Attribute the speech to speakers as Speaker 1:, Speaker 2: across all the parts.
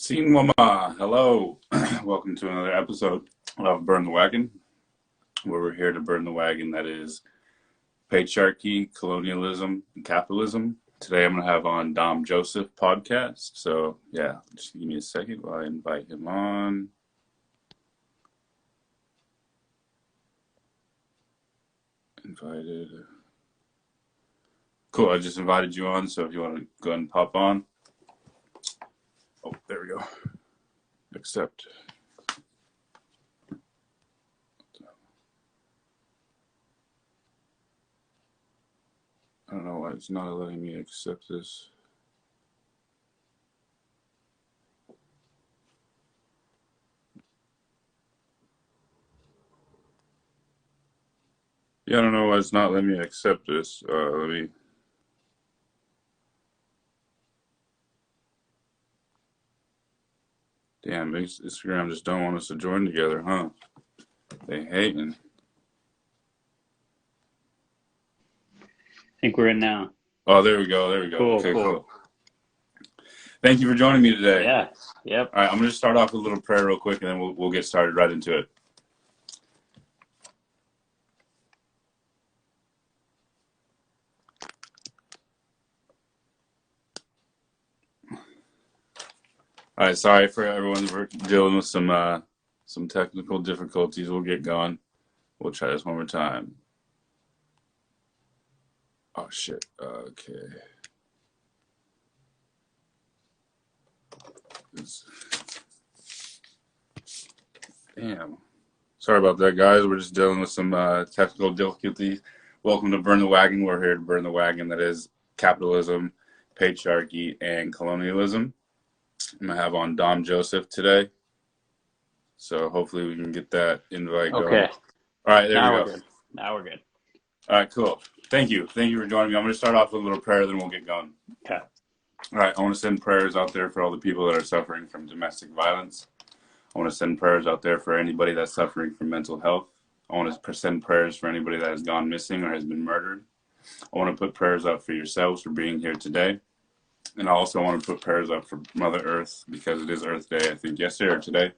Speaker 1: Scene Mama, hello. Welcome to another episode of Burn the Wagon, where we're here to burn the wagon that is patriarchy, colonialism, and capitalism. Today I'm going to have on Dom Joseph podcast. So, yeah, just give me a second while I invite him on. Invited. Cool, I just invited you on, so if you want to go ahead and pop on. Oh, there we go. Accept. I don't know why it's not letting me accept this. Yeah, I don't know why it's not letting me accept this. Let me. Damn, Instagram just don't want us to join together, huh? They hating.
Speaker 2: I think we're in now.
Speaker 1: Oh, there we go. There we go.
Speaker 2: Cool,
Speaker 1: Okay,
Speaker 2: cool.
Speaker 1: cool. Thank you for joining me today.
Speaker 2: Yeah. Yep.
Speaker 1: All right, I'm going to start off with a little prayer real quick, and then we'll get started right into it. All right, sorry for everyone. We're dealing with some technical difficulties. We'll get going. We'll try this one more time. Oh, shit. Okay. Damn. Sorry about that, guys. We're just dealing with some technical difficulties. Welcome to Burn the Wagon. We're here to burn the wagon that is capitalism, patriarchy, and colonialism. I'm going to have on Dom Joseph today. So hopefully we can get that invite going.
Speaker 2: Okay.
Speaker 1: All right, there
Speaker 2: Now
Speaker 1: we
Speaker 2: we're
Speaker 1: go.
Speaker 2: good. Now we're good.
Speaker 1: All right, cool. Thank you. Thank you for joining me. I'm going to start off with a little prayer, then we'll get going.
Speaker 2: Okay.
Speaker 1: All right, I want to send prayers out there for all the people that are suffering from domestic violence. I want to send prayers out there for anybody that's suffering from mental health. I want to send prayers for anybody that has gone missing or has been murdered. I want to put prayers up for yourselves for being here today. And I also want to put prayers up for Mother Earth because it is Earth Day, I think, yesterday or today.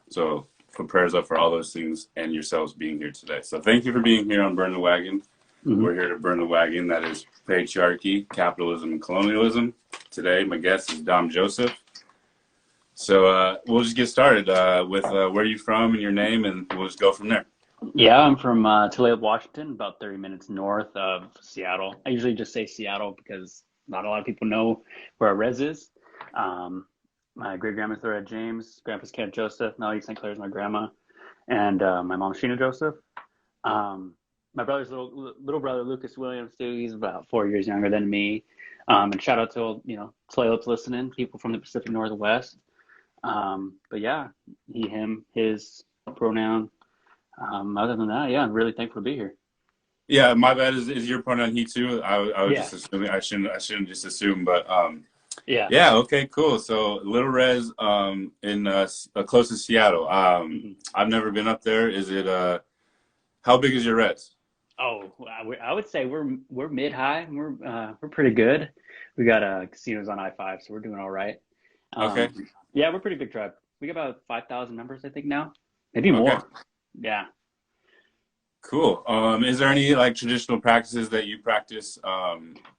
Speaker 1: So put prayers up for all those things and yourselves being here today. So thank you for being here on Burn the Wagon.
Speaker 2: Mm-hmm.
Speaker 1: We're here to burn the wagon that is patriarchy, capitalism, and colonialism. Today, my guest is Dom Joseph. So we'll just get started with where you're from and your name, and we'll just go from there.
Speaker 2: Yeah, I'm from Toledo, Washington, about 30 minutes north of Seattle. I usually just say Seattle because not a lot of people know where our res is. My great-grandma's Loretta James, grandpa's Kent Joseph, Melody St. Clair's my grandma, and my mom Sheena Joseph. My brother's little brother Lucas Williams too. He's about 4 years younger than me. And shout out to Toledo's listening, people from the Pacific Northwest. But yeah, he, him, his pronoun. Other than that, yeah, I'm really thankful to be here.
Speaker 1: Yeah, my bad. Is your pronoun he too? I was
Speaker 2: Yeah.
Speaker 1: just assuming. I shouldn't just assume, but
Speaker 2: Yeah.
Speaker 1: yeah. Okay, cool. So Little Res in close to Seattle. I've never been up there. Is it how big is your res?
Speaker 2: Oh, I would say we're mid-high. We're pretty good. We got casinos on I-5, so we're doing all right.
Speaker 1: Okay.
Speaker 2: Yeah, we're pretty big tribe. We got about 5,000 members, I think now, maybe more.
Speaker 1: Okay.
Speaker 2: Yeah.
Speaker 1: Cool. Is there any like traditional practices that you practice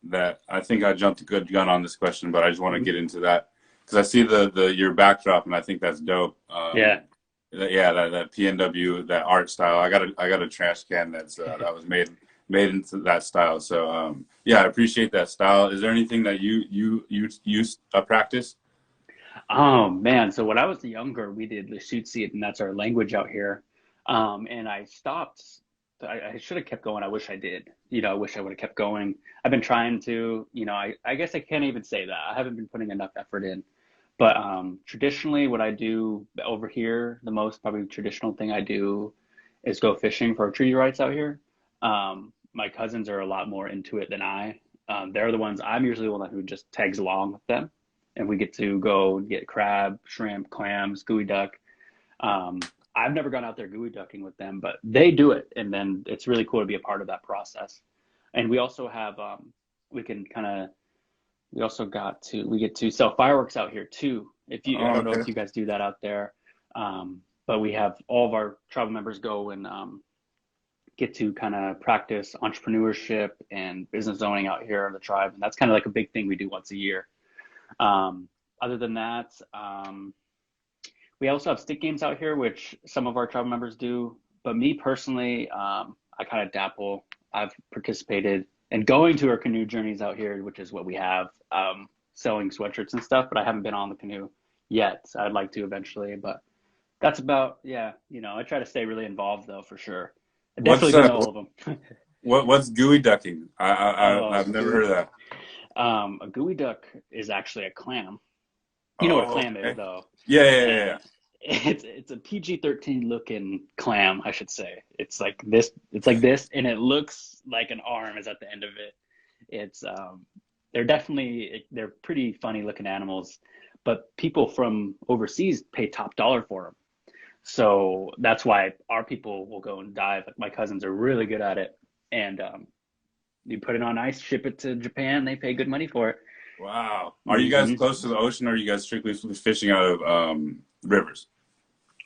Speaker 1: that I think I jumped a good gun on this question, but I just want to get into that because I see your backdrop and I think that's dope.
Speaker 2: Yeah.
Speaker 1: That PNW, that art style. I got a trash can that's that was made into that style. So yeah, I appreciate that style. Is there anything that you practice?
Speaker 2: Oh man, so when I was younger, we did the shoot see it, and that's our language out here. And I stopped. I should have kept going. I wish I did. I wish I would have kept going. I've been trying to. I guess I can't even say that. I haven't been putting enough effort in. But traditionally, what I do over here, the most probably traditional thing I do is go fishing for treaty rights out here. My cousins are a lot more into it than I. They're the ones. I'm usually the one who just tags along with them, and we get to go get crab, shrimp, clams, gooey duck. I've never gone out there gooey ducking with them, but they do it, and then it's really cool to be a part of that process. And we also have we get to sell fireworks out here too. I
Speaker 1: Oh,
Speaker 2: don't know
Speaker 1: okay.
Speaker 2: if you guys do that out there, but we have all of our tribal members go and get to kind of practice entrepreneurship and business owning out here in the tribe, and that's kind of like a big thing we do once a year. Um, Other than that, we also have stick games out here, which some of our tribal members do. But me personally, I kind of dabble. I've participated in going to our canoe journeys out here, which is what we have, selling sweatshirts and stuff. But I haven't been on the canoe yet. I'd like to eventually, but that's about, yeah. I try to stay really involved though, for sure. I've
Speaker 1: What's
Speaker 2: definitely been to all of them.
Speaker 1: what's gooey ducking?
Speaker 2: Oh,
Speaker 1: I've never
Speaker 2: gooey.
Speaker 1: heard of that.
Speaker 2: A gooey duck is actually a clam. You know what a
Speaker 1: Oh,
Speaker 2: clam is,
Speaker 1: okay.
Speaker 2: though.
Speaker 1: Yeah, yeah, yeah,
Speaker 2: And
Speaker 1: yeah.
Speaker 2: it's a PG-13 looking clam, I should say. It's like this. It's like this, and it looks like an arm is at the end of it. It's they're pretty funny looking animals, but people from overseas pay top dollar for them. So that's why our people will go and dive. Like my cousins are really good at it, and you put it on ice, ship it to Japan. They pay good money for it.
Speaker 1: Wow. Are you guys
Speaker 2: Hmm.
Speaker 1: close to the ocean, or are you guys strictly fishing out of rivers?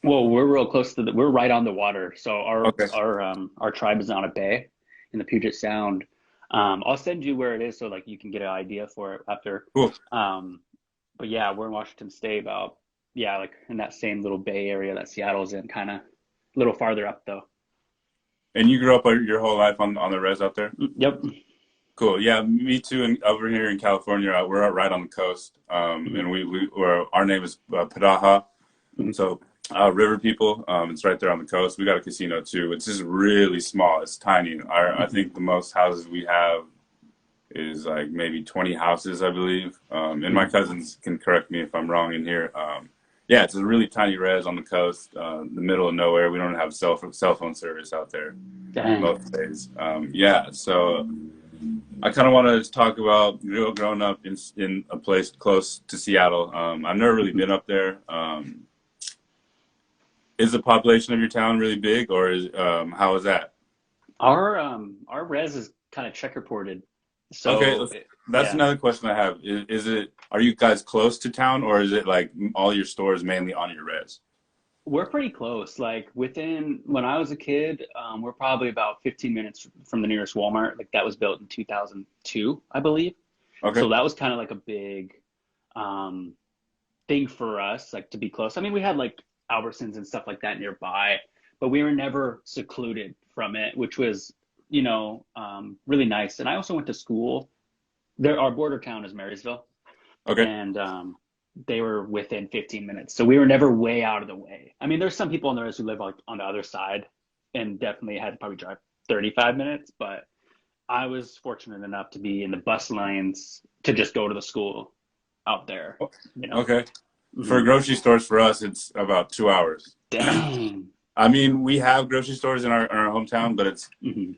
Speaker 2: Well, we're real close to we're right on the water. So
Speaker 1: Okay.
Speaker 2: our tribe is on a bay in the Puget Sound. I'll send you where it is so like you can get an idea for it after.
Speaker 1: Cool.
Speaker 2: Um, but yeah, we're in Washington State about, yeah, like in that same little bay area that Seattle's in, kind of a little farther up though.
Speaker 1: And you grew up your whole life on the res out there?
Speaker 2: Yep.
Speaker 1: Cool. Yeah, me too. And over here in California, we're right on the coast.
Speaker 2: Hmm.
Speaker 1: And our name is Padaja.
Speaker 2: Hmm.
Speaker 1: So river people. It's right there on the coast. We got a casino too. It's just really small. It's tiny. I
Speaker 2: Hmm.
Speaker 1: think the most houses we have is like maybe 20 houses, I believe. And my
Speaker 2: Hmm.
Speaker 1: cousins can correct me if I'm wrong in here. Yeah, it's a really tiny res on the coast, the middle of nowhere. We don't have cell phone service out there
Speaker 2: Dang.
Speaker 1: most days. Yeah, so I kind of want to talk about growing up in a place close to Seattle. I've never really
Speaker 2: Hmm.
Speaker 1: been up there. Is the population of your town really big, or how is that?
Speaker 2: Our res is kind of check reported.
Speaker 1: Okay,
Speaker 2: So
Speaker 1: that's
Speaker 2: yeah.
Speaker 1: another question I have. Are you guys close to town, or is it like all your stores mainly on your res?
Speaker 2: We're pretty close. Like within when I was a kid, we're probably about 15 minutes from the nearest Walmart. Like that was built in 2002, I believe.
Speaker 1: Okay,
Speaker 2: So that was kind of like a big um, thing for us, like to be close. I mean, we had like Albertsons and stuff like that nearby, but we were never secluded from it, which was, really nice. And I also went to school. Our border town is Marysville,
Speaker 1: okay,
Speaker 2: and they were within 15 minutes. So we were never way out of the way. I mean, there's some people on the rest who live like on the other side and definitely had to probably drive 35 minutes, but I was fortunate enough to be in the bus lanes to just go to the school out there, you know.
Speaker 1: okay. For
Speaker 2: Hmm.
Speaker 1: grocery stores, for us, it's about 2 hours.
Speaker 2: Dang.
Speaker 1: I mean, we have grocery stores in our hometown, but
Speaker 2: Hmm.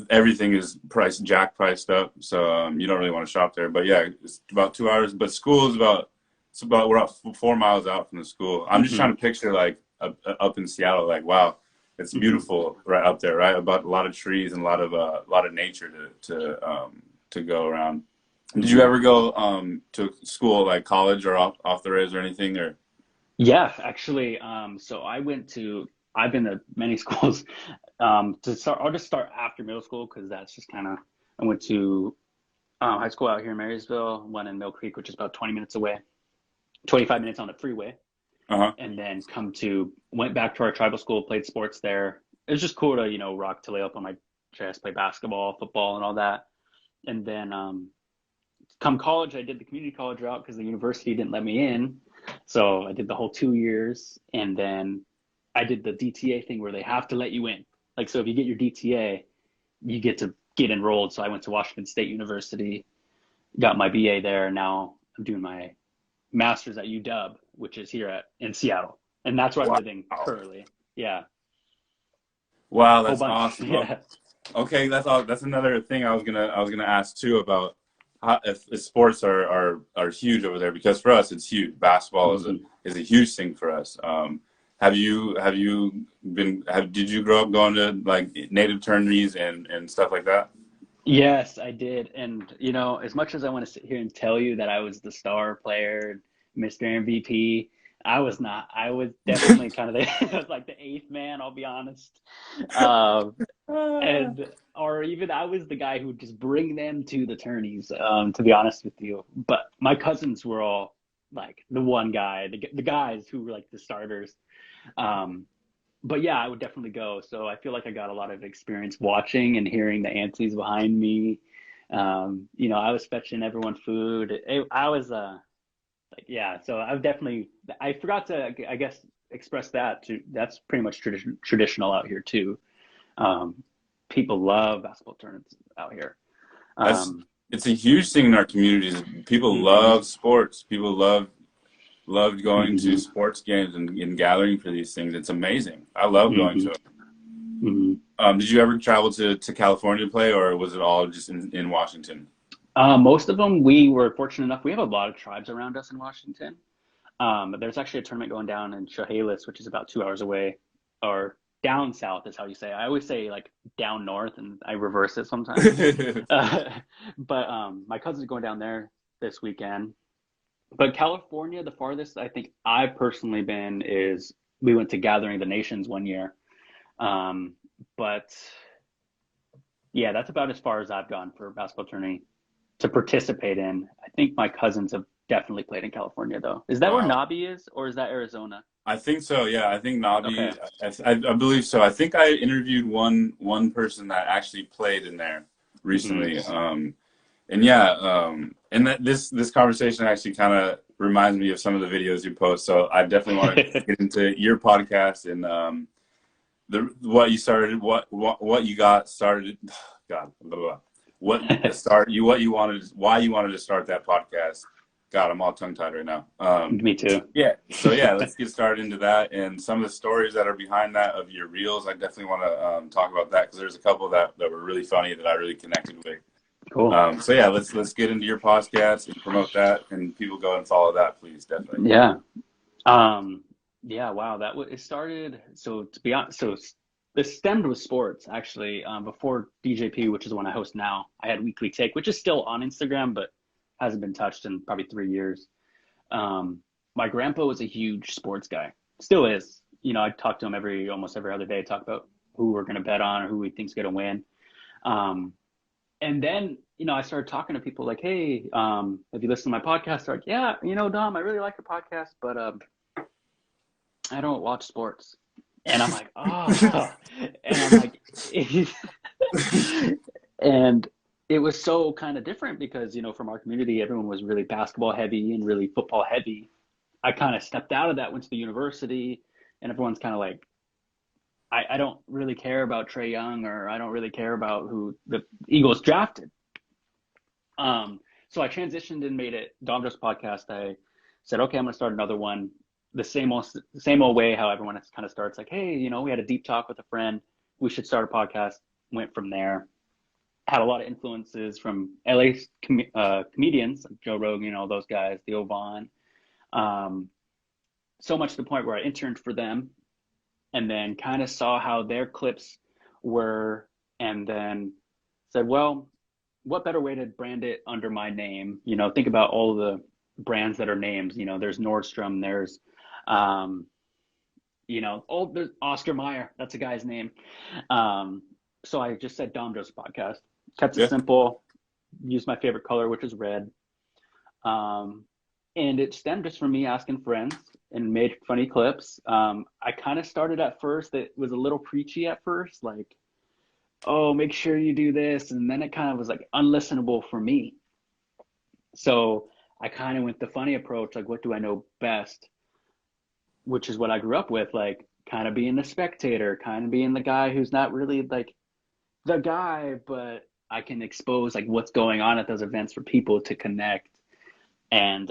Speaker 1: everything is priced up, so you don't really want to shop there. But yeah, it's about 2 hours. But school is we're about 4 miles out from the school. I'm just
Speaker 2: Hmm.
Speaker 1: trying to picture like up in Seattle, like wow, it's
Speaker 2: Hmm.
Speaker 1: beautiful right up there, right? About a lot of trees and a lot of nature to go around. Did you
Speaker 2: Hmm.
Speaker 1: ever go to school like college or off the res or anything or?
Speaker 2: Yeah, actually, I've been to many schools. To start, I'll just start after middle school because that's just kind of, I went to high school out here in Marysville, one in Mill Creek, which is about 20 minutes away, 25 minutes on the freeway,
Speaker 1: Uh-huh.
Speaker 2: and then went back to our tribal school, played sports there. It was just cool to, rock to lay up on my chest, play basketball, football, and all that. And then come college, I did the community college route because the university didn't let me in. So I did the whole 2 years, and then I did the DTA thing where they have to let you in. Like, so if you get your DTA, you get to get enrolled. So I went to Washington State University, got my BA there, and now I'm doing my master's at UW, which is here in Seattle, and that's where I'm
Speaker 1: Wow.
Speaker 2: living currently. Yeah,
Speaker 1: Wow,
Speaker 2: whole
Speaker 1: that's
Speaker 2: bunch.
Speaker 1: awesome.
Speaker 2: Yeah.
Speaker 1: Okay, that's all. That's another thing I was gonna ask too about how, if sports are huge over there because for us it's huge. Basketball is a
Speaker 2: Hmm.
Speaker 1: is a huge thing for us. Have you did you grow up going to like native tourneys and stuff like that?
Speaker 2: Yes, I did. And, as much as I want to sit here and tell you that I was the star player, Mr. MVP. I was not. I was definitely kind of I was like the eighth man, I'll be honest. Um, and or even I was the guy who would just bring them to the tourneys, to be honest with you. But my cousins were all like the one guy, the guys who were like the starters. Um, but yeah, I would definitely go. So I feel like I got a lot of experience watching and hearing the aunties behind me. I was fetching everyone food. I was like, yeah. So I've definitely. I forgot to, I guess, express that too. That's pretty much traditional out here too. Um, People love basketball tournaments out here.
Speaker 1: That's
Speaker 2: Um,
Speaker 1: it's a huge thing in our communities. People
Speaker 2: hmm
Speaker 1: love sports. People loved going to
Speaker 2: hmm
Speaker 1: sports games and gathering for these things. It's amazing. I love going
Speaker 2: hmm
Speaker 1: to it.
Speaker 2: hmm
Speaker 1: Did you ever travel to California to play, or was it all just in Washington?
Speaker 2: Most of them, we were fortunate enough. We have a lot of tribes around us in Washington. But there's actually a tournament going down in Chehalis, which is about 2 hours away, or down south is how you say it. I always say like down north, and I reverse it sometimes. Uh, but my cousin's going down there this weekend. But California, the farthest I think I've personally been is we went to Gathering the Nations one year. Um, but yeah, that's about as far as I've gone for a basketball tourney to participate in. I think my cousins have definitely played in California, though. Is that where
Speaker 1: Wow.
Speaker 2: Nabi is, or is that Arizona?
Speaker 1: I think so. Yeah, I think
Speaker 2: Okay.
Speaker 1: Nabi. I believe so. I think I interviewed one person that actually played in there
Speaker 2: hmm
Speaker 1: recently. And yeah, and this conversation actually kind of reminds me of some of the videos you post. So I definitely want to get into your podcast and the what you started, what you got started. God, blah, blah, blah. What you wanted, why you wanted to start that podcast. God, I'm all tongue tied right now.
Speaker 2: Me too.
Speaker 1: Yeah. So yeah, let's get started into that and some of the stories that are behind that of your reels. I definitely want to talk about that because there's a couple that were really funny that I really connected with.
Speaker 2: Cool.
Speaker 1: So yeah, let's get into your podcast and promote that, and people go and follow that, please, definitely.
Speaker 2: Yeah. Um, yeah, wow, it started, so to be honest, this stemmed with sports actually. Before DJP, which is the one I host now, I had Weekly Take, which is still on Instagram, but hasn't been touched in probably 3 years. My grandpa was a huge sports guy, still is. I talk to him almost every other day, talk about who we're going to bet on or who we think's going to win. Um, and then, I started talking to people like, hey, have you listened to my podcast? They're like, yeah, Dom, I really like your podcast, but I don't watch sports. And I'm like, oh, and I'm like, and it was so kind of different because, from our community, everyone was really basketball heavy and really football heavy. I kind of stepped out of that, went to the university, and everyone's kind of like, I don't really care about Trey Young, or I don't really care about who the Eagles drafted. So I transitioned and made it Dom's podcast. I said, okay, I'm going to start another one. The same old way how everyone kind of starts, like, hey, we had a deep talk with a friend. We should start a podcast. Went from there. Had a lot of influences from LA comedians like Joe Rogan, all those guys, Theo Vaughn. Um, so much to the point where I interned for them and then kind of saw how their clips were and then said, well, what better way to brand it under my name? Think about all the brands that are names. There's Nordstrom, um, there's Oscar Mayer. That's a guy's name. So I just said Dom Joe's podcast. Kept it
Speaker 1: Yeah.
Speaker 2: simple. Used my favorite color, which is red. Um, and it stemmed just from me asking friends and made funny clips. I kind of started at first. It was a little preachy at first, like, oh, make sure you do this. And then it kind of was like unlistenable for me. So I kind of went the funny approach, like, what do I know best? Which is what I grew up with, like kind of being the spectator, kind of being the guy who's not really like the guy, but I can expose like what's going on at those events for people to connect. And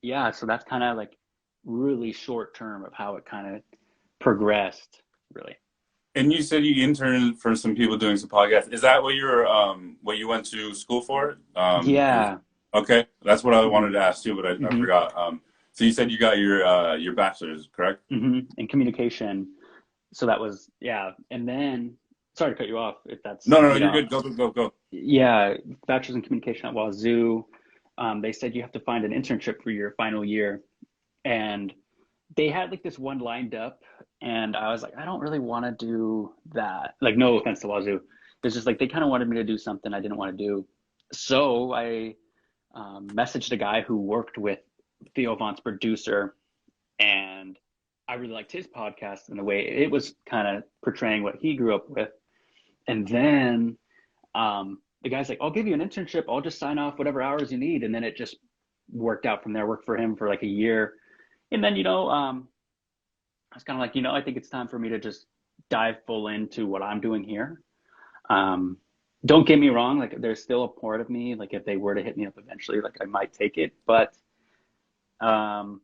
Speaker 2: yeah, so that's kind of like really short term of how it kind of progressed, really.
Speaker 1: And you said you interned for some people doing some podcasts. Is that what you went to school for?
Speaker 2: Yeah.
Speaker 1: Okay, that's what I wanted
Speaker 2: hmm
Speaker 1: to ask too, but I
Speaker 2: hmm
Speaker 1: forgot. So you said you got your bachelor's, correct?
Speaker 2: in communication. So that was, yeah. And then, sorry to cut you off if that's,
Speaker 1: No, you're good. Go, go, go, go.
Speaker 2: yeah, bachelor's in communication at Wazoo. they said you have to find an internship for your final year. And they had like this one lined up, and I was like, I don't really want to do that. Like, no offense to Wazoo. It's just like they kind of wanted me to do something I didn't want to do. So I messaged a guy who worked with Theo Von's producer, and I really liked his podcast and the way it was kind of portraying what he grew up with. And then the guy's like, I'll give you an internship. I'll just sign off whatever hours you need. And then it just worked out from there. Worked for him for like a year. And then, I was kind of like, I think it's time for me to just dive full into what I'm doing here. Um, don't get me wrong, like there's still a part of me, like if they were to hit me up eventually, like I might take it, but um,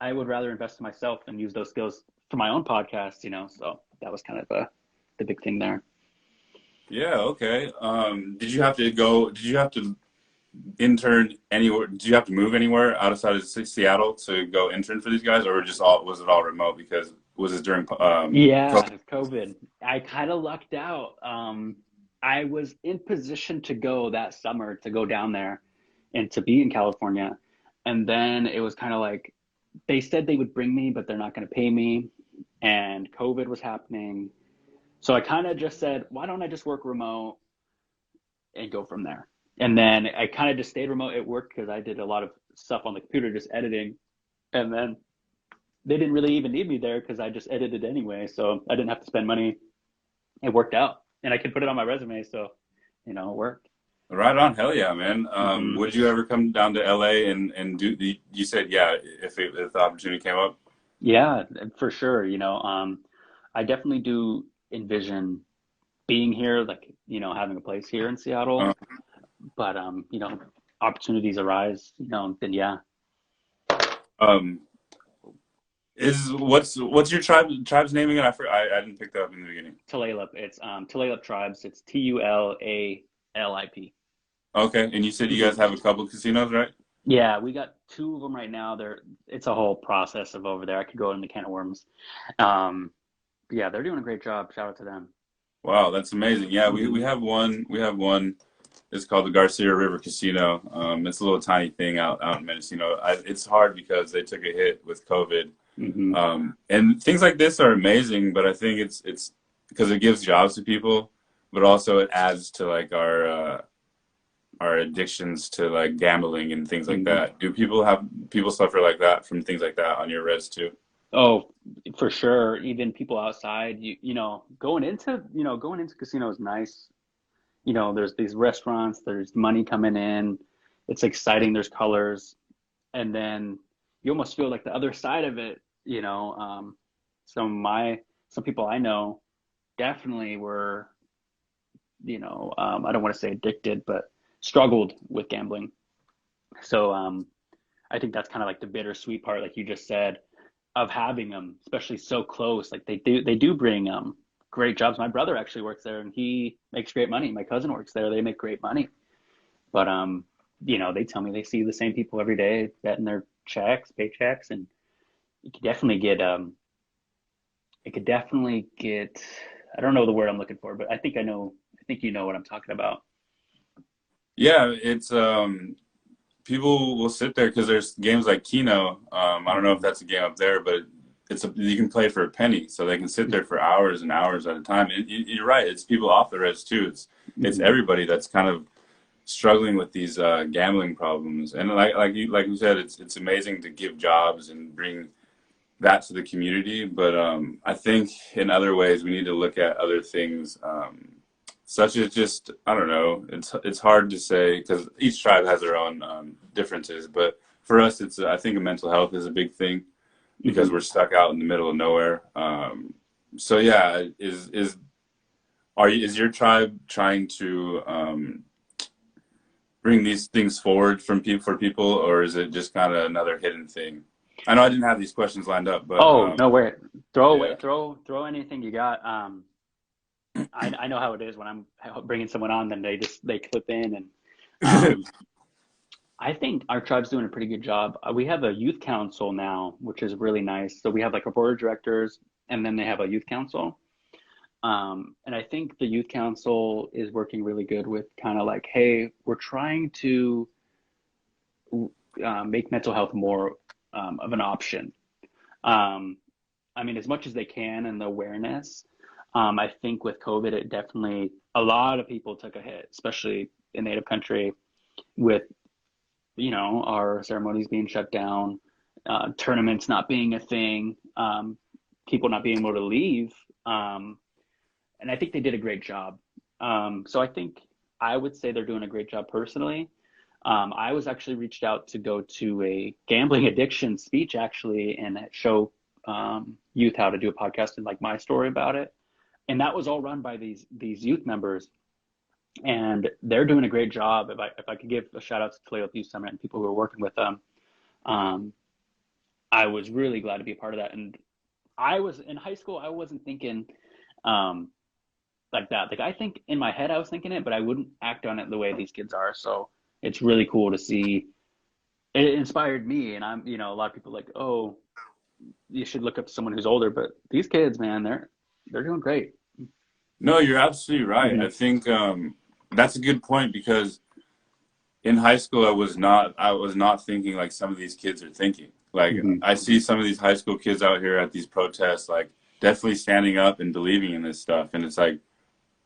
Speaker 2: I would rather invest in myself and use those skills for my own podcast, so that was kind of the big thing there.
Speaker 1: Yeah, okay. Did you have to intern anywhere? Did you have to move anywhere outside of Seattle to go intern for these guys, or was it all remote because was it during
Speaker 2: Yeah,
Speaker 1: COVID?
Speaker 2: COVID. I kind of lucked out. I was in position to go that summer to go down there and to be in California. And then it was kind of like they said they would bring me, but they're not going to pay me. And COVID was happening. So I kind of just said, why don't I just work remote and go from there? And then I kind of just stayed remote at work because I did a lot of stuff on the computer, just editing. And then they didn't really even need me there because I just edited anyway. So I didn't have to spend money. It worked out. And I could put it on my resume. So, it worked.
Speaker 1: Right on, hell yeah, man.
Speaker 2: Hmm.
Speaker 1: Would you ever come down to LA and do you said yeah, if the opportunity came up?
Speaker 2: Yeah, for sure. I definitely do envision being here, like, having a place here in
Speaker 1: Uh,
Speaker 2: Seattle. But, opportunities arise, then yeah.
Speaker 1: um, is what's your tribe's name again? I didn't pick that up in the beginning.
Speaker 2: Tulalip. It's Tulalip Tribes. It's Tulalip.
Speaker 1: Okay, and you said you
Speaker 2: Hmm.
Speaker 1: guys have a couple casinos, right?
Speaker 2: Yeah, we got two of them right now. It's a whole process of over there. I could go in the can of worms. Um, but yeah, they're doing a great job. Shout out to them.
Speaker 1: Wow, that's amazing. Yeah, we
Speaker 2: Hmm.
Speaker 1: have one. We have one. It's called the Garcia River Casino. It's a little tiny thing out in Mendocino. It's hard because they took a hit with COVID.
Speaker 2: Hmm.
Speaker 1: And things like this are amazing, but I think it's because it gives jobs to people, but also it adds to like our addictions to like gambling and things like
Speaker 2: Hmm.
Speaker 1: that. Do people suffer like that from things like that on your res too?
Speaker 2: Oh, for sure. Even people outside, going into casino is nice. There's these restaurants, there's money coming in, it's exciting, there's colors, and then you almost feel like the other side of it, some people I know definitely were, I don't want to say addicted, but struggled with gambling. So I think that's kind of like the bittersweet part, like you just said, of having them, especially so close. Like they do bring great jobs. My brother actually works there, and he makes great money. My cousin works there; they make great money. But they tell me they see the same people every day getting their paychecks, and it could definitely get it could definitely get. I don't know the word I'm looking for, but I think I know. I think you know what I'm talking about.
Speaker 1: Yeah, it's people will sit there because there's games like Keno. I don't know if
Speaker 2: Hmm.
Speaker 1: that's a game up there, but you can play for a penny, so they can sit there for hours and hours at a time. And you're right; it's people off the res too. It's
Speaker 2: Hmm.
Speaker 1: everybody that's kind of struggling with these gambling problems. And like you said, it's amazing to give jobs and bring that to the community. But I think in other ways we need to look at other things, such as just I don't know. It's hard to say because each tribe has their own differences. But for us, it's I think mental health is a big thing because
Speaker 2: Hmm.
Speaker 1: we're stuck out in the middle of nowhere. So yeah, is your tribe trying to bring these things forward from people for people, or is it just kind of another hidden thing? I know I didn't have these questions lined up, but
Speaker 2: Oh no, way! Throw away,
Speaker 1: yeah.
Speaker 2: throw anything you got. I know how it is when I'm bringing someone on, then they clip in, and um, I think our tribe's doing a pretty good job. We have a youth council now, which is really nice. So we have like a board of directors, and then they have a youth council. And I think the youth council is working really good with kind of like, hey, we're trying to make mental health more of an option. Um, I mean, as much as they can and the awareness. I think with COVID, it definitely, a lot of people took a hit, especially in Native country with, our ceremonies being shut down, tournaments not being a thing, people not being able to leave. Um, and I think they did a great job. So I think I would say they're doing a great job personally. I was actually reached out to go to a gambling addiction speech actually and show youth how to do a podcast and like my story about it. And that was all run by these youth members, and they're doing a great job. If I could give a shout out to Toledo Youth Summit and people who are working with them, um, I was really glad to be a part of that. And I was in high school, I wasn't thinking um, like that. Like I think in my head I was thinking it, but I wouldn't act on it the way these kids are. So it's really cool to see. It inspired me, and I'm, a lot of people like, oh, you should look up to someone who's older, but these kids, man, they're doing great.
Speaker 1: No, you're absolutely right.
Speaker 2: Mm-hmm.
Speaker 1: I think that's a good point because in high school I was not thinking like some of these kids are thinking. Like
Speaker 2: Mm-hmm.
Speaker 1: I see some of these high school kids out here at these protests, like definitely standing up and believing in this stuff. And it's like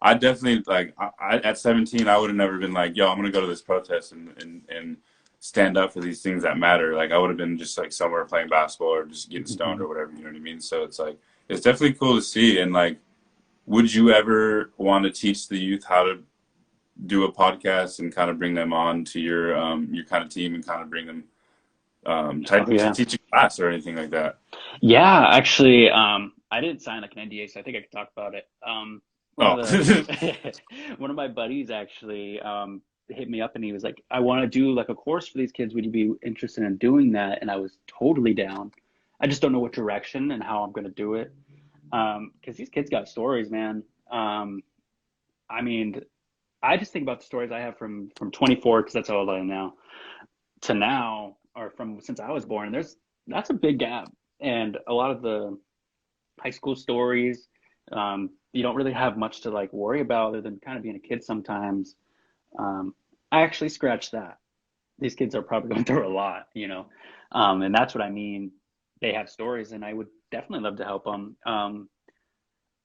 Speaker 1: I definitely like at 17 I would have never been like, yo, I'm gonna go to this protest and stand up for these things that matter. Like I would have been just like somewhere playing basketball or just getting stoned
Speaker 2: Mm-hmm.
Speaker 1: or whatever. You know what I mean? So it's like it's definitely cool to see. And like, would you ever want to teach the youth how to do a podcast and kind of bring them on to your kind of team and kind of bring them
Speaker 2: Oh
Speaker 1: to
Speaker 2: yeah.
Speaker 1: teach a class or anything like that?
Speaker 2: Yeah, actually, I didn't sign like an NDA, so I think I could talk about it. One
Speaker 1: Oh,
Speaker 2: of the one of my buddies actually hit me up and he was like, "I want to do like a course for these kids. Would you be interested in doing that?" And I was totally down. I just don't know what direction and how I'm going to do it. Because these kids got stories, man. I mean, I just think about the stories I have from 24, because that's how old I am now, to now, or from since I was born. That's a big gap, and a lot of the high school stories, you don't really have much to like worry about other than kind of being a kid sometimes. Um, I actually scratched that. These kids are probably going through a lot, and that's what I mean. They have stories, and I would definitely love to help them.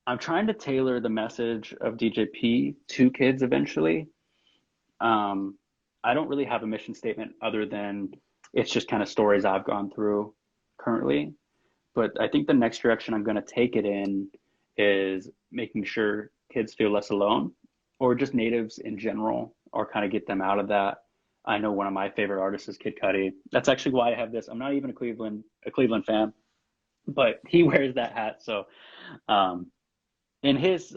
Speaker 2: I'm trying to tailor the message of DJP to kids eventually. Um, I don't really have a mission statement other than it's just kind of stories I've gone through currently. But I think the next direction I'm going to take it in is making sure kids feel less alone, or just natives in general, or kind of get them out of that. I know one of my favorite artists is Kid Cudi. That's actually why I have this. I'm not even a Cleveland fan, but he wears that hat. So um, in his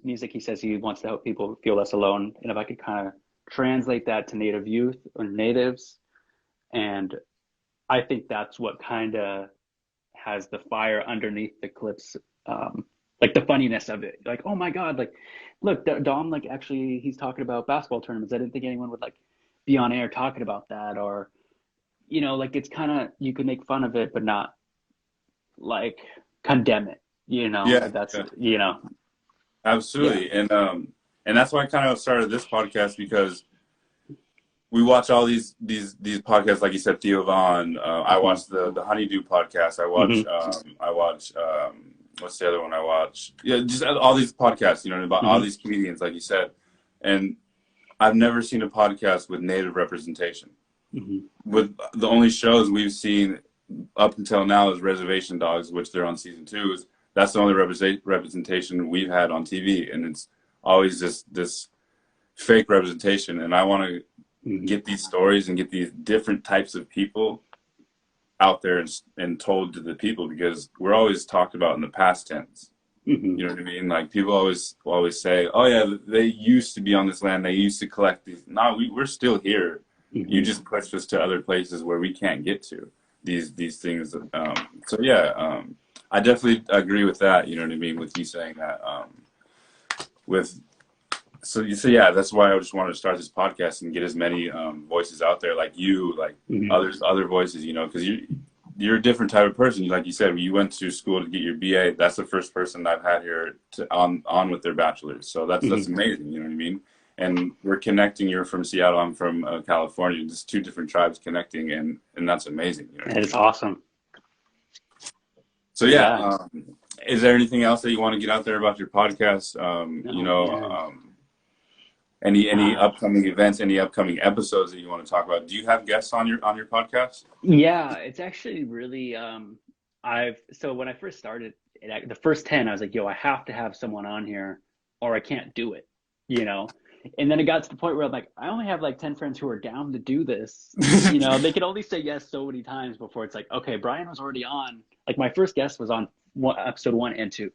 Speaker 2: music, he says he wants to help people feel less alone. And if I could kind of translate that to native youth or natives, and I think that's what kind of has the fire underneath the clips, like the funniness of it. Like, oh my God, like, look, Dom, like, actually, he's talking about basketball tournaments. I didn't think anyone would like be on air talking about that, or like it's kind of you could make fun of it, but not like condemn it.
Speaker 1: yeah,
Speaker 2: If that's
Speaker 1: yeah,
Speaker 2: yeah.
Speaker 1: absolutely. And that's why I kind of started this podcast because we watch all these podcasts, like you said, Theo Vaughn. I
Speaker 2: Hmm.
Speaker 1: watch the Honeydew podcast.
Speaker 2: Hmm.
Speaker 1: I watch what's the other one I watch? Yeah, just all these podcasts, about all
Speaker 2: Hmm.
Speaker 1: these comedians, like you said. And I've never seen a podcast with native representation.
Speaker 2: Hmm.
Speaker 1: With the only shows we've seen up until now is Reservation Dogs, which they're on season 2. That's the only representation we've had on TV, and it's always this fake representation. And I want to
Speaker 2: Hmm.
Speaker 1: get these stories and get these different types of people out there and told to the people because we're always talked about in the past tense.
Speaker 2: Hmm.
Speaker 1: You know what I mean? Like people always say, "Oh yeah, they used to be on this land. They used to collect these." No, we're still here. You
Speaker 2: Hmm.
Speaker 1: just pushed us to other places where we can't get to these things. So yeah, I definitely agree with that. You know what I mean? With you saying that. With so yeah, that's why I just wanted to start this podcast and get as many voices out there like you, like
Speaker 2: Hmm.
Speaker 1: other voices. Because you're a different type of person. Like you said, you went to school to get your BA. That's the first person I've had here on with their bachelor's. So that's
Speaker 2: Hmm.
Speaker 1: amazing. You know what I mean? and we're connecting. You're from Seattle, I'm from California. Just two different tribes connecting, and that's amazing. You know?
Speaker 2: It's awesome.
Speaker 1: So yeah, is there anything else that you want to get out there about your podcast? Any upcoming events, any upcoming episodes that you want to talk about? Do you have guests on your podcast?
Speaker 2: Yeah, it's actually really so when I first started the first 10, I was like, yo, I have to have someone on here or I can't do it, you know? And then it got to the point where I'm like, I only have like 10 friends who are down to do this. You know, they could only say yes so many times before it's like, okay, Brian was already on. Like my first guest was on episode 1 and 2.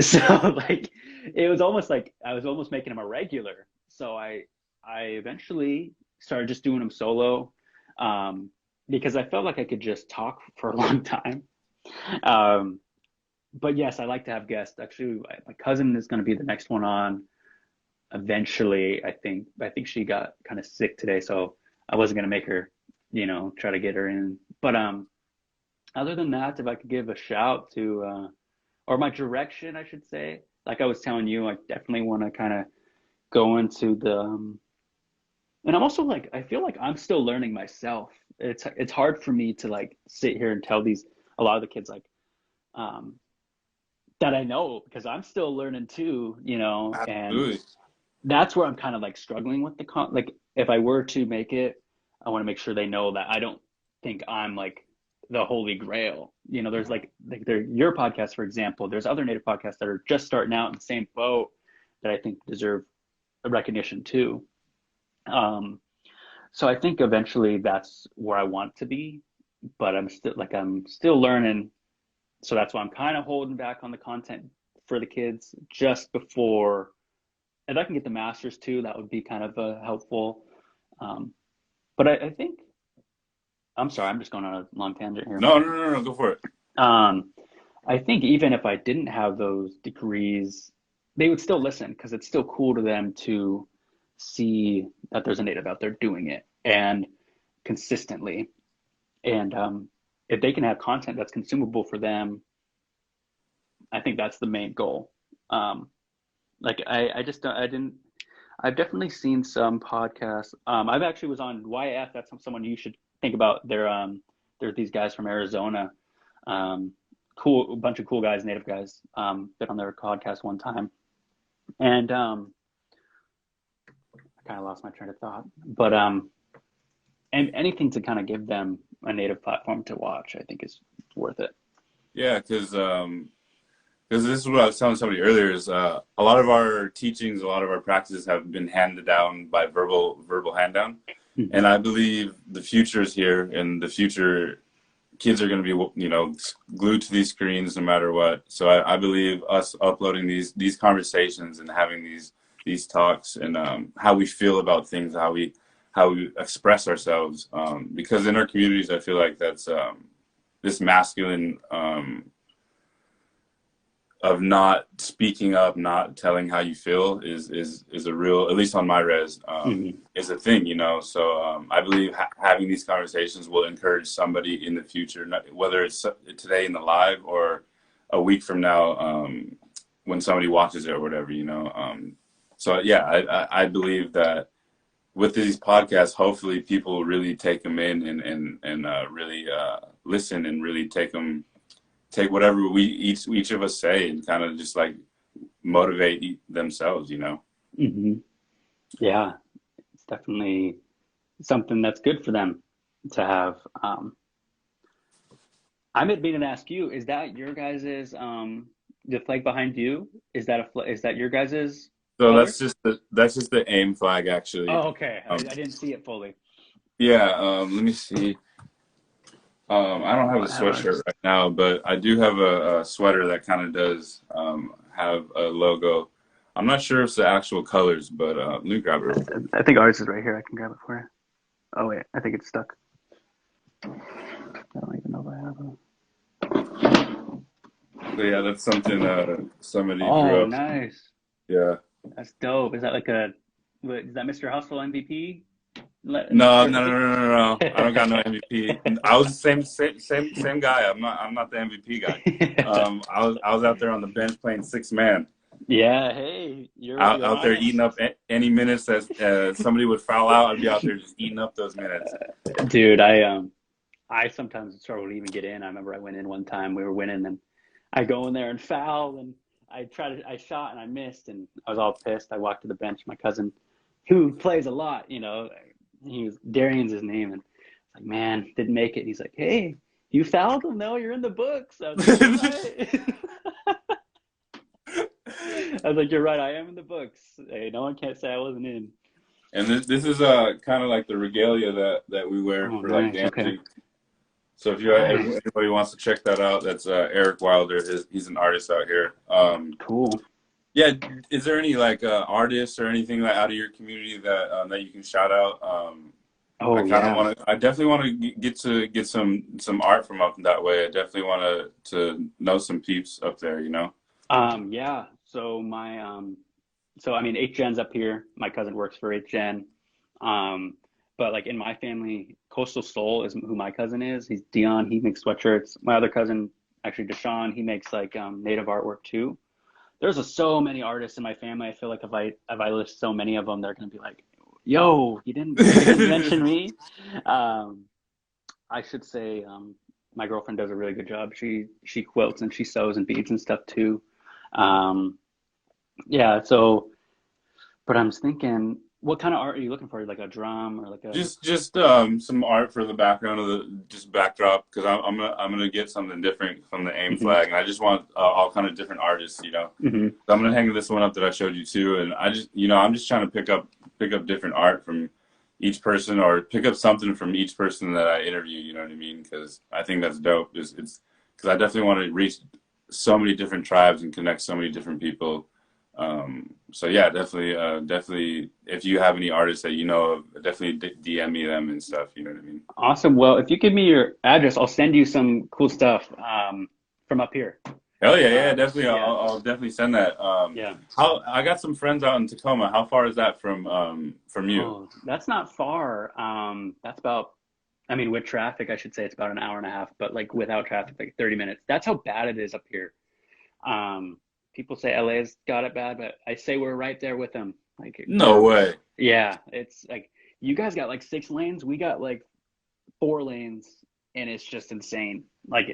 Speaker 2: So like it was almost like I was almost making him a regular. So I eventually started just doing them solo, because I felt like I could just talk for a long time. But yes, I like to have guests. Actually, my cousin is going to be the next one on eventually. I think she got kind of sick today, so I wasn't going to make her, try to get her in. But other than that, if I could give a shout to or my direction, I should say, like I was telling you, I definitely want to kind of go into the and I'm also like, I feel like I'm still learning myself. It's hard for me to like sit here and tell a lot of the kids like that I know, because I'm still learning too,
Speaker 1: Absolutely.
Speaker 2: and that's where I'm kind of like struggling with like if I were to make it, I want to make sure they know that I don't think I'm like the holy grail. There's like your podcast, for example, there's other native podcasts that are just starting out in the same boat that I think deserve a recognition too. So I think eventually that's where I want to be, but I'm still learning. So that's why I'm kind of holding back on the content for the kids just before, if I can get the masters too, that would be kind of helpful. But I think, I'm sorry, I'm just going on a long tangent here.
Speaker 1: No, go for it.
Speaker 2: I think even if I didn't have those degrees, they would still listen, because it's still cool to them to see that there's a native out there doing it and consistently. And if they can have content that's consumable for them, I think that's the main goal. Like I've definitely seen some podcasts. I've actually was on YF. That's someone you should think about. They're these guys from Arizona. Cool, a bunch of cool guys, native guys. Been on their podcast one time, and I kind of lost my train of thought. But and anything to kind of give them a native platform to watch, I think is worth it.
Speaker 1: Yeah, because this is what I was telling somebody earlier, is a lot of our teachings, a lot of our practices have been handed down by verbal hand down. Mm-hmm. And I believe the future is here, and the future kids are going to be, glued to these screens no matter what. So I believe us uploading these conversations and having these talks and how we feel about things, how we express ourselves, because in our communities, I feel like that's this masculine of not speaking up, not telling how you feel is a real, at least on my res, is a thing, So I believe having these conversations will encourage somebody in the future, whether it's today in the live or a week from now when somebody watches it or whatever, So yeah, I believe that with these podcasts, hopefully people really take them in and really listen and really take whatever we each of us say and kind of just like motivate themselves,
Speaker 2: Mm-hmm. Yeah, it's definitely something that's good for them to have. I meant meaning to ask you, is that your guys's the flag behind you? Is that your guys's?
Speaker 1: So
Speaker 2: color?
Speaker 1: that's just the AIM flag, actually.
Speaker 2: Oh, okay. I didn't see it fully.
Speaker 1: Yeah. Let me see. I don't have a sweatshirt right now, but I do have a sweater that kind of does have a logo. I'm not sure if it's the actual colors, but let me grab it.
Speaker 2: I think ours is right here. I can grab it for you. Oh wait, I think it's stuck. I don't even know if I have a.
Speaker 1: So yeah, that's something somebody drew
Speaker 2: Oh,
Speaker 1: up.
Speaker 2: nice.
Speaker 1: Yeah.
Speaker 2: That's dope. Is that is that Mr. Hustle MVP?
Speaker 1: No. I don't got no MVP. I was the same guy. I'm not the MVP guy. I was out there on the bench playing 6 man.
Speaker 2: Yeah, hey,
Speaker 1: Out
Speaker 2: you're
Speaker 1: out there eating
Speaker 2: honest.
Speaker 1: up any minutes that somebody would foul out. I'd be out there just eating up those minutes.
Speaker 2: Dude, I sometimes struggle to even get in. I remember I went in one time, we were winning, and I go in there and foul, and I shot and I missed, and I was all pissed. I walked to the bench. My cousin, who plays a lot, Darian's his name, and like, man, didn't make it. And he's like, hey, you fouled him? No, you're in the books. I was like, you're right. I was like, you're right. I am in the books. Hey, no one can't say I wasn't in.
Speaker 1: And this is kind of like the regalia that we wear
Speaker 2: Oh,
Speaker 1: for like
Speaker 2: nice. Okay.
Speaker 1: dancing. So if
Speaker 2: Nice.
Speaker 1: anybody wants to check that out, that's Eric Wilder. He's an artist out here.
Speaker 2: Cool.
Speaker 1: Yeah, is there any like artists or anything like out of your community that you can shout out? I
Speaker 2: Oh,
Speaker 1: kind of
Speaker 2: yeah.
Speaker 1: want to. I definitely want to get some art from up that way. I definitely want to know some peeps up there. You know.
Speaker 2: Yeah. So I mean, 8 Gen's up here. My cousin works for 8 Gen. But like in my family, Coastal Soul is who my cousin is. He's Dion. He makes sweatshirts. My other cousin, actually Deshaun, he makes like native artwork too. There's so many artists in my family. I feel like if I list so many of them, they're gonna be like, "Yo, you didn't mention me." Um, I should say my girlfriend does a really good job. She quilts and she sews and beads and stuff too. Um, yeah, so but I'm thinking, what kind of art are you looking for? Like a drum or like a
Speaker 1: Just some art for the background of the just backdrop because I'm gonna get something different from the AIM
Speaker 2: hmm
Speaker 1: flag and I just want all kind of different artists, you know.
Speaker 2: hmm
Speaker 1: So I'm gonna hang this one up that I showed you too, and I just I'm just trying to pick up different art from each person or pick up something from each person that I interview. You know what I mean? Because I think that's dope. It's because I definitely want to reach so many different tribes and connect so many different people. So yeah, definitely. If you have any artists that you know of, definitely DM me them and stuff. You know what I mean?
Speaker 2: Awesome. Well, if you give me your address, I'll send you some cool stuff from up here.
Speaker 1: Hell yeah, yeah, definitely.
Speaker 2: Yeah,
Speaker 1: I'll definitely send that.
Speaker 2: yeah.
Speaker 1: How I got some friends out in Tacoma. How far is that from you?
Speaker 2: Oh, that's not far. That's about, I mean, with traffic, I should say it's about an hour and a half, but like without traffic, like 30 minutes. That's how bad it is up here. Um, People say LA's got it bad, but I say we're right there with them. Like
Speaker 1: No way.
Speaker 2: yeah, it's like you guys got like 6 lanes, we got like 4 lanes, and it's just insane. Like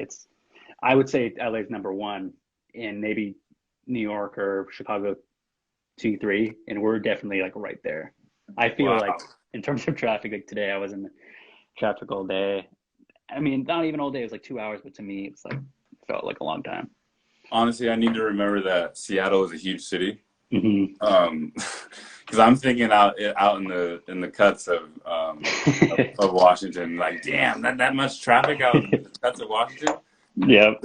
Speaker 2: I would say LA's number one, and maybe New York or Chicago 2, 3, and we're definitely like right there. I feel
Speaker 1: Wow.
Speaker 2: like in terms of traffic, like today, I was in the traffic all day. I mean, not even all day. It was like 2 hours, but to me, it's like it felt like a long time.
Speaker 1: Honestly, I need to remember that Seattle is a huge city.
Speaker 2: hmm
Speaker 1: Because I'm thinking out in the cuts of Washington. Like, damn, that much traffic out in the cuts of Washington.
Speaker 2: Yep.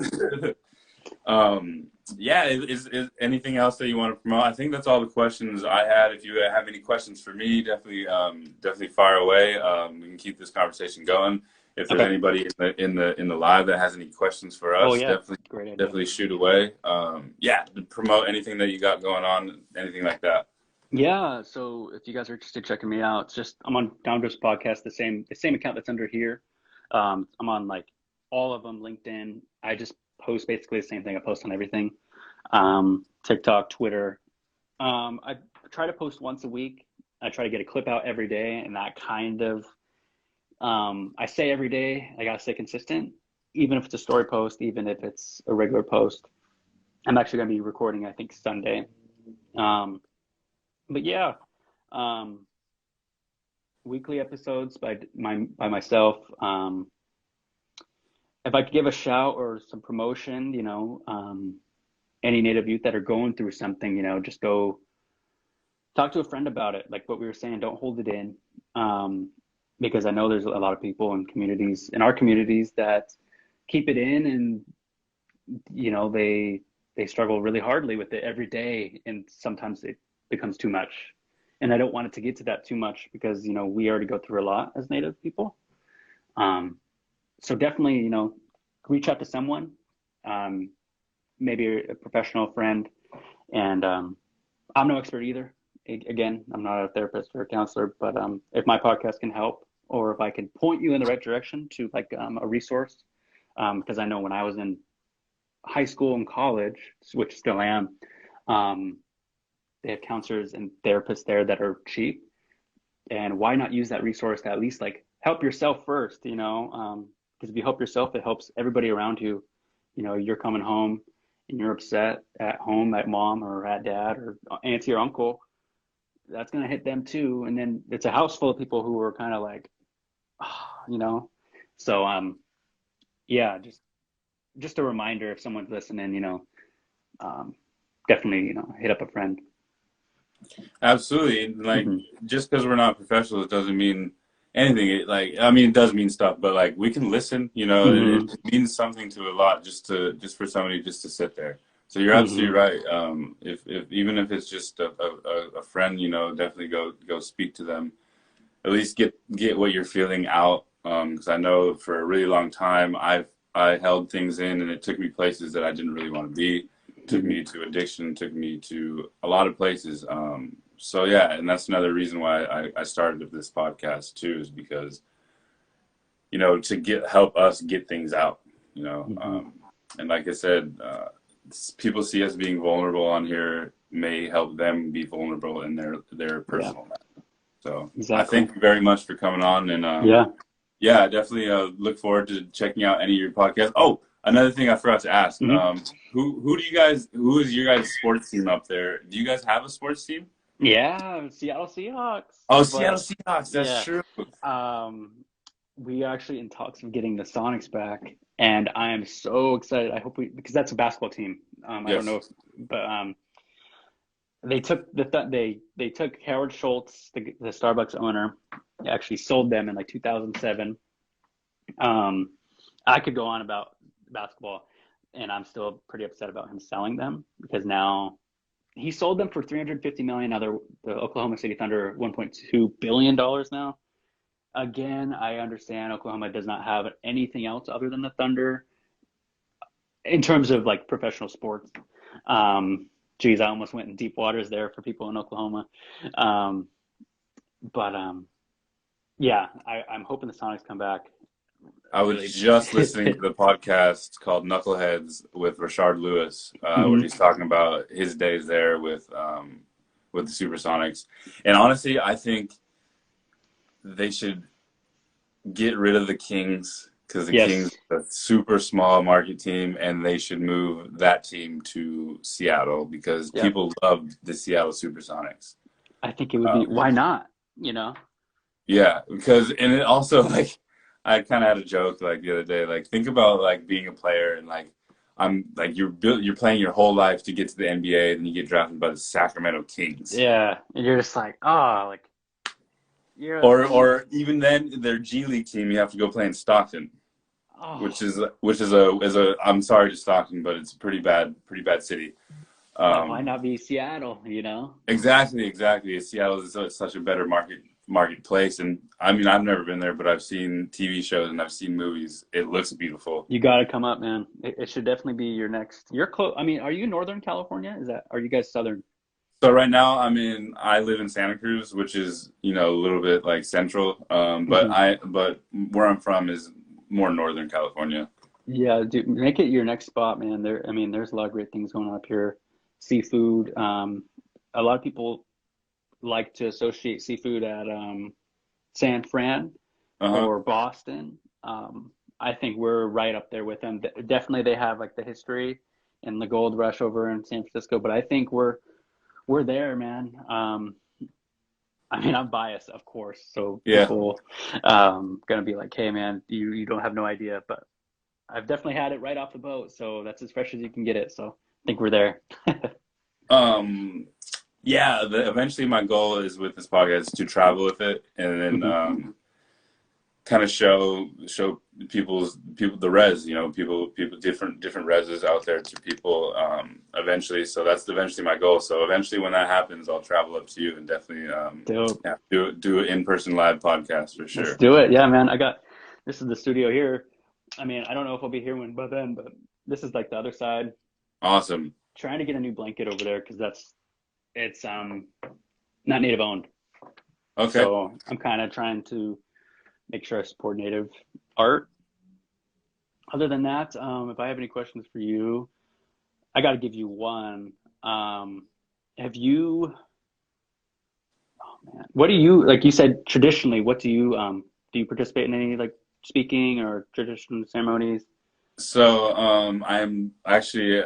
Speaker 1: um, yeah, is anything else that you want to promote? I think that's all the questions I had. If you have any questions for me, definitely fire away. We can keep this conversation going. If there's
Speaker 2: Okay.
Speaker 1: anybody in the live that has any questions for
Speaker 2: Oh
Speaker 1: us,
Speaker 2: yeah. Great idea.
Speaker 1: definitely shoot away. Yeah, promote anything that you got going on, anything like that.
Speaker 2: Yeah. So if you guys are interested, checking me out. It's just I'm on Downdrafts Podcast, the same account that's under here. I'm on like all of them, LinkedIn. I just post basically the same thing. I post on everything. TikTok, Twitter. I try to post once a week. I try to get a clip out every day, and that kind of I say every day. I gotta stay consistent, even if it's a story post, even if it's a regular post. I'm actually gonna be recording, I think, Sunday. Um, but yeah, um, weekly episodes by myself. If I could give a shout or some promotion, any Native youth that are going through something, just go talk to a friend about it. Like what we were saying, don't hold it in. Um, because I know there's a lot of people in our communities that keep it in, and they struggle really hardly with it every day, and sometimes it becomes too much. And I don't want it to get to that too much because we already go through a lot as Native people. Um, so definitely, reach out to someone, um, maybe a professional friend. And I'm no expert either. Again, I'm not a therapist or a counselor, but if my podcast can help, or if I can point you in the right direction to like a resource, because I know when I was in high school and college, which still am, Um, they have counselors and therapists there that are cheap. And why not use that resource to at least like help yourself first, you know? Because if you help yourself, it helps everybody around you. You know, you're coming home and you're upset at home at mom or at dad or auntie or uncle, that's going to hit them too. And then it's a house full of people who are kind of like, oh, you know? So, yeah, just a reminder if someone's listening, you know, um, definitely, you know, hit up a friend.
Speaker 1: Absolutely. And, like,
Speaker 2: Hmm.
Speaker 1: just because we're not professionals doesn't mean anything. I mean, it does mean stuff, but like we can listen. You know,
Speaker 2: Hmm.
Speaker 1: it means something to a lot just for somebody just to sit there. So you're absolutely
Speaker 2: Hmm.
Speaker 1: right. If even if it's just a friend, you know, definitely go speak to them. At least get what you're feeling out. Because I know for a really long time I held things in, and it took me places that I didn't really want to be. Took
Speaker 2: Hmm.
Speaker 1: me to addiction. Took me to a lot of places. So yeah, and that's another reason why I started this podcast too, is because you know to get help us get things out. You know,
Speaker 2: Hmm.
Speaker 1: and like I said, people see us being vulnerable on here may help them be vulnerable in their
Speaker 2: Yeah,
Speaker 1: personal life. So I
Speaker 2: exactly.
Speaker 1: thank you very much for coming on, and
Speaker 2: Yeah.
Speaker 1: yeah, I definitely look forward to checking out any of your podcasts. Oh, another thing I forgot to ask,
Speaker 2: Hmm.
Speaker 1: who is your guys' sports team up there? Do you guys have a sports team?
Speaker 2: Yeah, Seattle Seahawks.
Speaker 1: Oh, Seattle
Speaker 2: But
Speaker 1: Seahawks. That's
Speaker 2: yeah,
Speaker 1: true.
Speaker 2: um, we are actually in talks of getting the Sonics back, and I am so excited. I hope we because that's a basketball team. I don't know,
Speaker 1: Yes.
Speaker 2: if, but they took they took Howard Schultz, the Starbucks owner, actually sold them in like 2007. Um, I could go on about basketball, and I'm still pretty upset about him selling them because now he sold them for 350 million. Now they're the Oklahoma City Thunder 1.2 billion dollars now. Again, I understand Oklahoma does not have anything else other than the Thunder in terms of like professional sports. Geez, I almost went in deep waters there for people in Oklahoma. Um, but yeah, I'm hoping the Sonics come back.
Speaker 1: I was
Speaker 2: Really.
Speaker 1: just listening to the podcast called Knuckleheads with Rashard Lewis, where
Speaker 2: Hmm.
Speaker 1: he's talking about his days there with the Supersonics. And honestly, I think they should get rid of the Kings because the Kings
Speaker 2: Yes.
Speaker 1: are a super small market team, and they should move that team to Seattle because
Speaker 2: Yeah.
Speaker 1: people loved the Seattle Supersonics.
Speaker 2: I think it would be.
Speaker 1: Um,
Speaker 2: Why not? You know.
Speaker 1: yeah, because and it also like I kind of had a joke like the other day. Like think about like being a player and like I'm like you're playing your whole life to get to the NBA, and you get drafted by the Sacramento Kings.
Speaker 2: Yeah, and you're just like, oh, like you're
Speaker 1: Or even then, their G League team, you have to go play in Stockton,
Speaker 2: oh,
Speaker 1: which is a I'm sorry to Stockton, but it's a pretty bad city.
Speaker 2: why
Speaker 1: Um,
Speaker 2: not be Seattle? You know.
Speaker 1: exactly. Seattle is such a better marketplace, and I mean I've never been there, but I've seen TV shows and I've seen movies. It looks beautiful.
Speaker 2: You got to come up, man. It should definitely be your next. You're close. I mean, are you Northern California? Is that? Are you guys Southern?
Speaker 1: So right now I live in Santa Cruz, which is you know a little bit like central,
Speaker 2: Hmm.
Speaker 1: but where I'm from is more Northern California.
Speaker 2: Yeah, dude, make it your next spot, man. I mean, there's a lot of great things going on up here. Seafood. A lot of people like to associate seafood at San Fran
Speaker 1: Uh-huh.
Speaker 2: or Boston. I think we're right up there with them. Definitely, they have like the history and the gold rush over in San Francisco, but I think we're there, man. I mean, I'm biased, of course, so
Speaker 1: Yeah.
Speaker 2: people gonna be like, "Hey, man, you don't have no idea," but I've definitely had it right off the boat, so that's as fresh as you can get it. So I think we're there.
Speaker 1: Um, yeah, eventually my goal is with this podcast to travel with it and then
Speaker 2: Hmm.
Speaker 1: kind of show people the res, you know, people different reses out there to people eventually. So that's eventually my goal. So eventually when that happens, I'll travel up to you and definitely
Speaker 2: Dope.
Speaker 1: yeah, do an in-person live podcast for
Speaker 2: Let's
Speaker 1: sure.
Speaker 2: do it. Yeah, man. This is the studio here. I mean, I don't know if I'll be here when by then, but this is like the other side.
Speaker 1: Awesome.
Speaker 2: Trying to get a new blanket over there because it's not native owned.
Speaker 1: Okay.
Speaker 2: So I'm kind of trying to make sure I support native art. Other than that, if I have any questions for you, I got to give you one. Have you, man, what do you, like you said, traditionally, what do you participate in any like speaking or traditional ceremonies?
Speaker 1: So I'm actually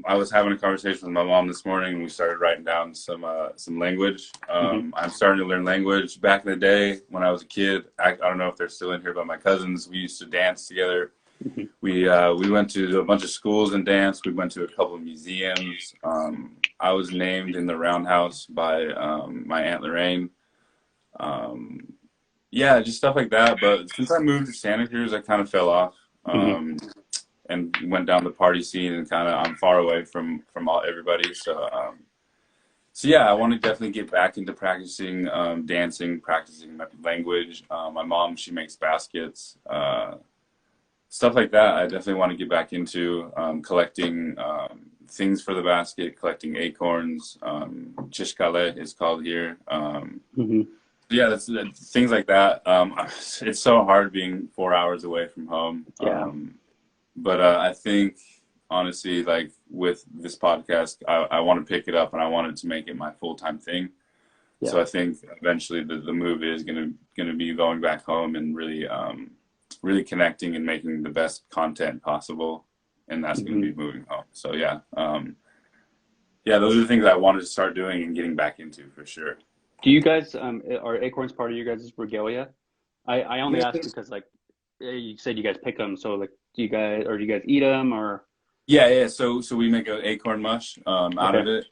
Speaker 1: I was having a conversation with my mom this morning, and we started writing down some language.
Speaker 2: Hmm.
Speaker 1: I'm starting to learn language. Back in the day when I was a kid, I don't know if they're still in here, but my cousins, we used to dance together.
Speaker 2: Hmm.
Speaker 1: We went to a bunch of schools and dance. We went to a couple of museums. I was named in the roundhouse by my aunt Lorraine. Um, yeah, just stuff like that. But since I moved to Santa Cruz, I kind of fell off.
Speaker 2: Hmm.
Speaker 1: Um, and went down the party scene, and kind of I'm far away from everybody. So yeah, I want to definitely get back into practicing dancing, practicing my language. My mom, she makes baskets, stuff like that. I definitely want to get back into collecting things for the basket, collecting acorns. Chishkale is called here.
Speaker 2: Hmm.
Speaker 1: Yeah, that's things like that. It's so hard being 4 hours away from home.
Speaker 2: Yeah.
Speaker 1: But I think honestly, like with this podcast, I want to pick it up and I wanted to make it my full-time thing.
Speaker 2: Yeah.
Speaker 1: So I think eventually the move is gonna be going back home and really really connecting and making the best content possible, and that's gonna
Speaker 2: Hmm.
Speaker 1: be moving home. So yeah, yeah, those are the things I wanted to start doing and getting back into for sure.
Speaker 2: Do you guys, are acorns part of your guys' regalia? I only
Speaker 1: Yeah,
Speaker 2: ask because like you said you guys pick them, so like do you guys eat them or
Speaker 1: yeah. So we make an acorn mush out
Speaker 2: okay.
Speaker 1: of it,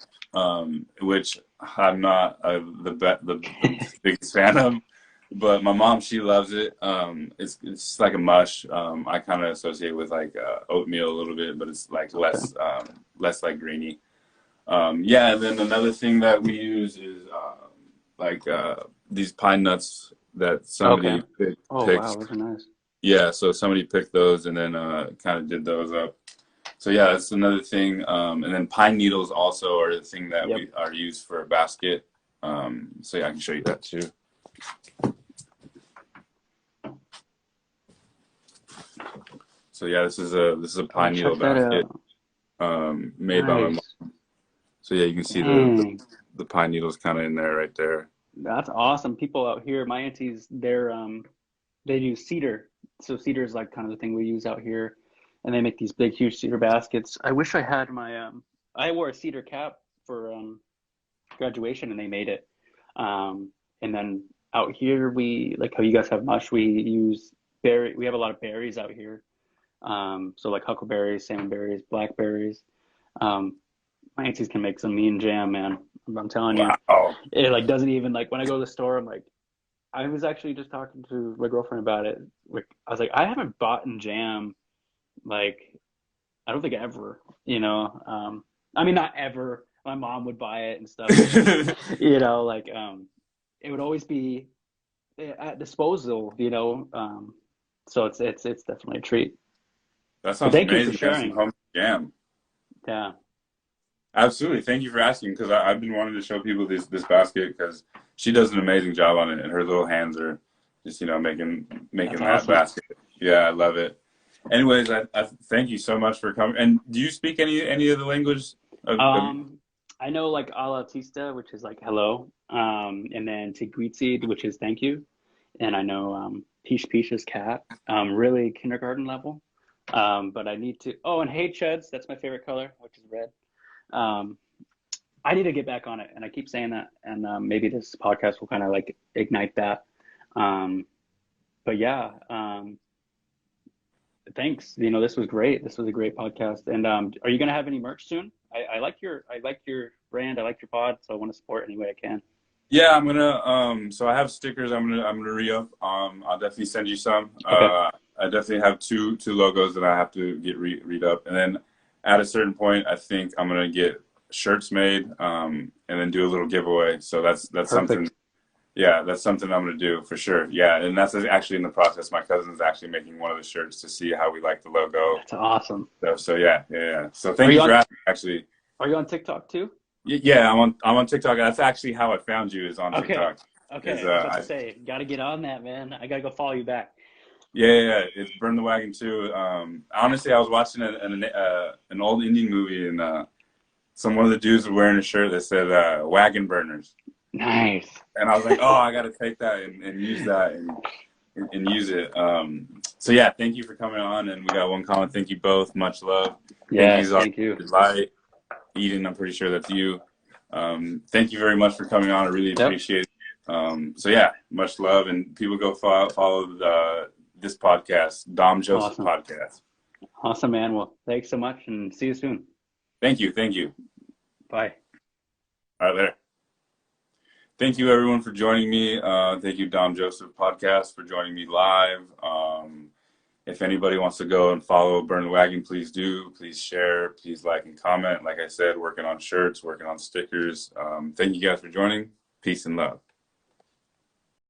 Speaker 1: which I'm not the biggest fan of, but my mom, she loves it. It's like a mush. I kind of associate with like oatmeal a little bit, but it's like
Speaker 2: Okay.
Speaker 1: less like grainy. Yeah, and then another thing that we use is like these pine nuts that
Speaker 2: Okay.
Speaker 1: somebody
Speaker 2: Oh
Speaker 1: picks.
Speaker 2: wow, those are nice.
Speaker 1: Yeah, so somebody picked those and then kind of did those up. So yeah, that's another thing. And then pine needles also are the thing that
Speaker 2: Yep.
Speaker 1: we are used for a basket. So yeah, I can show you that too. So yeah, this is a
Speaker 2: Oh,
Speaker 1: pine needle
Speaker 2: check that
Speaker 1: basket
Speaker 2: out.
Speaker 1: made by my mom.
Speaker 2: Nice.
Speaker 1: So yeah, you can see
Speaker 2: Dang.
Speaker 1: the pine needles kind of in there right there.
Speaker 2: That's awesome. People out here, my aunties, they do cedar. So cedar is like kind of the thing we use out here, and they make these big, huge cedar baskets. I wish I had my I wore a cedar cap for graduation, and they made it. And then out here, we like how you guys have mush. We use berry. We have a lot of berries out here. So like huckleberries, salmonberries, blackberries. Um, my aunties can make some mean jam, man. I'm telling you,
Speaker 1: Wow.
Speaker 2: it like doesn't even like when I go to the store, I'm like, I was actually just talking to my girlfriend about it. Like, I was like, I haven't bought in jam like I don't think ever, you know. I mean, not ever. My mom would buy it and stuff, but you know, like it would always be at disposal, you know. So it's definitely a treat.
Speaker 1: That
Speaker 2: But
Speaker 1: sounds
Speaker 2: thank you for
Speaker 1: amazing, man. Some
Speaker 2: sharing.
Speaker 1: home jam.
Speaker 2: Yeah,
Speaker 1: Absolutely. Thank you for asking because I've been wanting to show people this basket because she does an amazing job on it and her little hands are just
Speaker 2: that's
Speaker 1: making that
Speaker 2: awesome.
Speaker 1: basket. Yeah, I love it. Anyways, I thank you so much for coming. And do you speak any of the language of
Speaker 2: Um, I know like Alatista, which is like hello, and then Tigritsi, which is thank you, and I know Pish Pish is cat, really kindergarten level. But I need to. Oh, and Hey Chuds, that's my favorite color, which is red. Um, I need to get back on it, and I keep saying that, and maybe this podcast will kind of like ignite that. Um, but yeah, thanks. You know, this was great. This was a great podcast. And are you gonna have any merch soon? I like your brand. I like your pod, so I want to support any way I can.
Speaker 1: Yeah, I'm gonna so I have stickers I'm gonna re-up. I'll definitely send you some.
Speaker 2: Okay,
Speaker 1: I definitely have two logos that I have to get read up. And then at a certain point I think I'm gonna get shirts made, and then do a little giveaway. So that's something.
Speaker 2: perfect.
Speaker 1: Yeah, that's something I'm gonna do for sure. Yeah, and that's actually in the process. My cousin's actually making one of the shirts to see how we like the logo.
Speaker 2: That's awesome.
Speaker 1: So yeah. So
Speaker 2: Are
Speaker 1: thank
Speaker 2: you
Speaker 1: you for
Speaker 2: on
Speaker 1: asking. Actually,
Speaker 2: Are you on TikTok too?
Speaker 1: yeah, I'm on TikTok. That's actually how I found you is on
Speaker 2: Okay,
Speaker 1: TikTok. Is
Speaker 2: okay. I was about to say, got to get on that, man. I gotta go follow you back.
Speaker 1: yeah. It's Burn the Wagon too. Honestly, I was watching an old Indian movie and one of the dudes was wearing a shirt that said wagon burners.
Speaker 2: Nice.
Speaker 1: And I was like, oh, I got to take that and use that and use it. So yeah, thank you for coming on. And we got one comment. Thank you both. Much love. Thank
Speaker 2: Yes,
Speaker 1: you,
Speaker 2: thank you.
Speaker 1: Light. Eden, I'm pretty sure that's you. Thank you very much for coming on. I really
Speaker 2: Yep.
Speaker 1: appreciate it. So yeah, much love. And people go follow this podcast, Dom Joseph
Speaker 2: Awesome.
Speaker 1: Podcast.
Speaker 2: Awesome, man. Well, thanks so much and see you soon.
Speaker 1: Thank you. Thank you.
Speaker 2: Bye.
Speaker 1: All right, later. Thank you, everyone, for joining me. Thank you, Dom Joseph Podcast, for joining me live. If anybody wants to go and follow Burn the Wagon, please do. Please share. Please like and comment. Like I said, working on shirts, working on stickers. Thank you guys for joining. Peace and love.